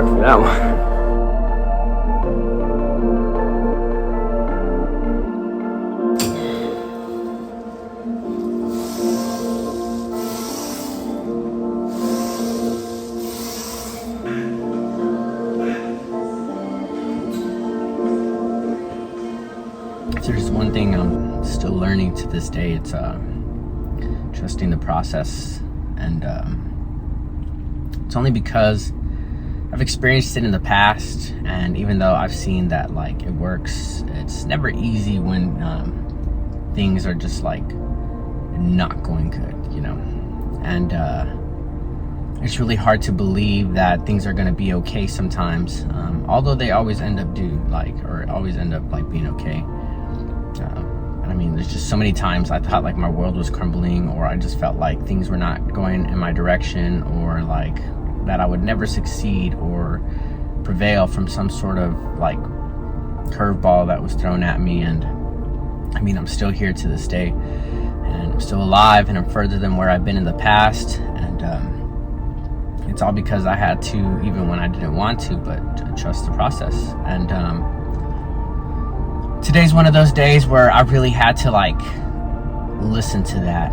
work for that one. If there's one thing I'm still learning to this day, it's trusting the process. And it's only because I've experienced it in the past, and even though I've seen that like it works, it's never easy when things are just like not going good, you know. And it's really hard to believe that things are going to be okay sometimes, although they always end up being okay. I mean, there's just so many times I thought like my world was crumbling, or I just felt like things were not going in my direction, or like that I would never succeed or prevail from some sort of like curveball that was thrown at me. And I mean, I'm still here to this day, and I'm still alive, and I'm further than where I've been in the past. And it's all because I had to, even when I didn't want to, but trust the process. And today's one of those days where I really had to like listen to that.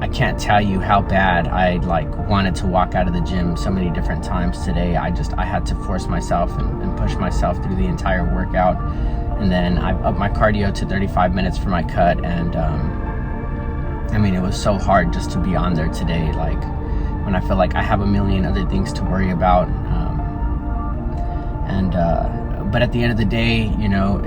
I can't tell you how bad I like wanted to walk out of the gym so many different times today. I had to force myself and push myself through the entire workout. And then I upped my cardio to 35 minutes for my cut. And I mean, it was so hard just to be on there today, like when I feel like I have a million other things to worry about. But at the end of the day, you know,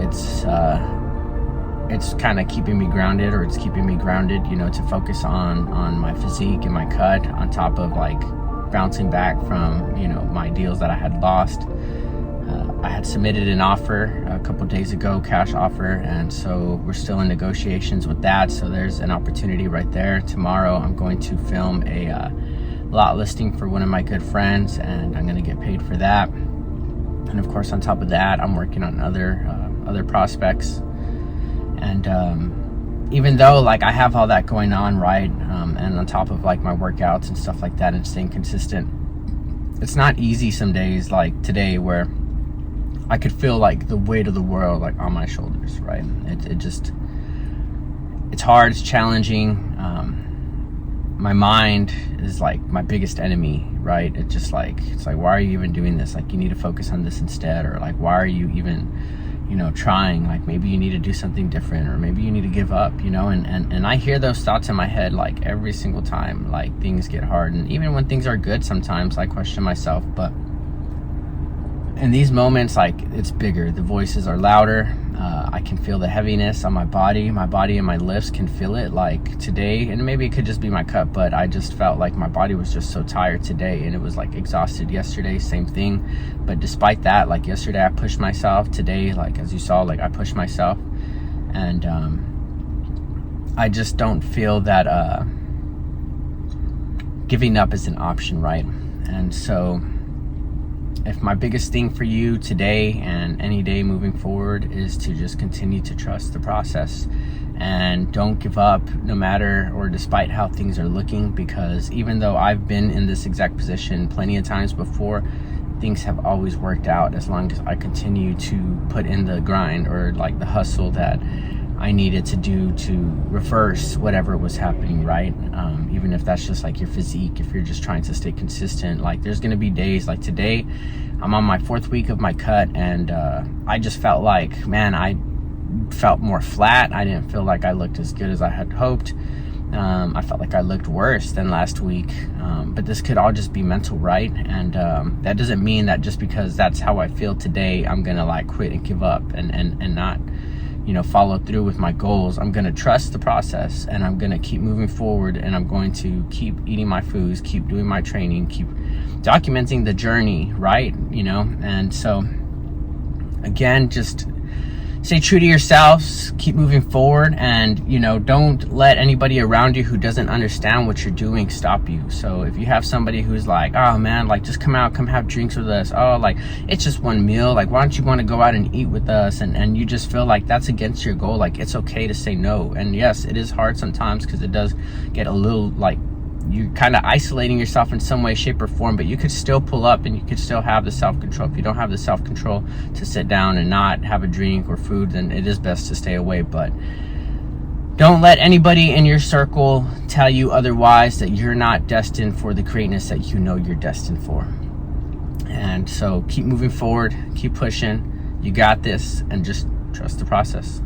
it's kind of keeping me grounded, or it's keeping me grounded, you know, to focus on my physique and my cut, on top of like bouncing back from, you know, my deals that I had lost. I had submitted an offer a couple days ago, cash offer, and so we're still in negotiations with that. So there's an opportunity right there. Tomorrow I'm going to film a lot listing for one of my good friends, and I'm going to get paid for that. And of course, on top of that, I'm working on other prospects. And even though like I have all that going on, right, and on top of like my workouts and stuff like that, and staying consistent, it's not easy some days, like today, where I could feel like the weight of the world like on my shoulders, right? It's hard, it's challenging. My mind is like my biggest enemy, right? It's like, why are you even doing this? Like, you need to focus on this instead. Or like, why are you even, you know, trying? Like, maybe you need to do something different, or maybe you need to give up, you know. And I hear those thoughts in my head like every single time like things get hard. And even when things are good, sometimes I question myself. But in these moments, like, it's bigger, the voices are louder. I can feel the heaviness on my body and my lifts can feel it. Like today, and maybe it could just be my cut, but I just felt like my body was just so tired today, and it was like exhausted. Yesterday, same thing. But despite that, like yesterday I pushed myself. Today, like as you saw, like I pushed myself. And I just don't feel that giving up is an option, right? And so if my biggest thing for you today and any day moving forward is to just continue to trust the process, and don't give up no matter or despite how things are looking, because even though I've been in this exact position plenty of times before, things have always worked out as long as I continue to put in the grind, or like the hustle that I needed to do to reverse whatever was happening, right? Even if that's just like your physique, if you're just trying to stay consistent. Like there's gonna be days like today, I'm on my 4th week of my cut, and I just felt like, man, I felt more flat. I didn't feel like I looked as good as I had hoped. I felt like I looked worse than last week, but this could all just be mental, right? And that doesn't mean that just because that's how I feel today, I'm gonna like quit and give up and not, you know, follow through with my goals. I'm gonna trust the process, and I'm gonna keep moving forward, and I'm going to keep eating my foods, keep doing my training, keep documenting the journey, right? You know. And so again, just stay true to yourselves, keep moving forward, and, you know, don't let anybody around you who doesn't understand what you're doing stop you. So if you have somebody who's like, oh man, like just come have drinks with us, oh, like it's just one meal, like why don't you want to go out and eat with us, and you just feel like that's against your goal, like it's okay to say no. And yes, it is hard sometimes, because it does get a little like you're kind of isolating yourself in some way, shape, or form, but you could still pull up and you could still have the self-control. If you don't have the self-control to sit down and not have a drink or food, then it is best to stay away. But don't let anybody in your circle tell you otherwise, that you're not destined for the greatness that you know you're destined for. And so keep moving forward, keep pushing. You got this, and just trust the process.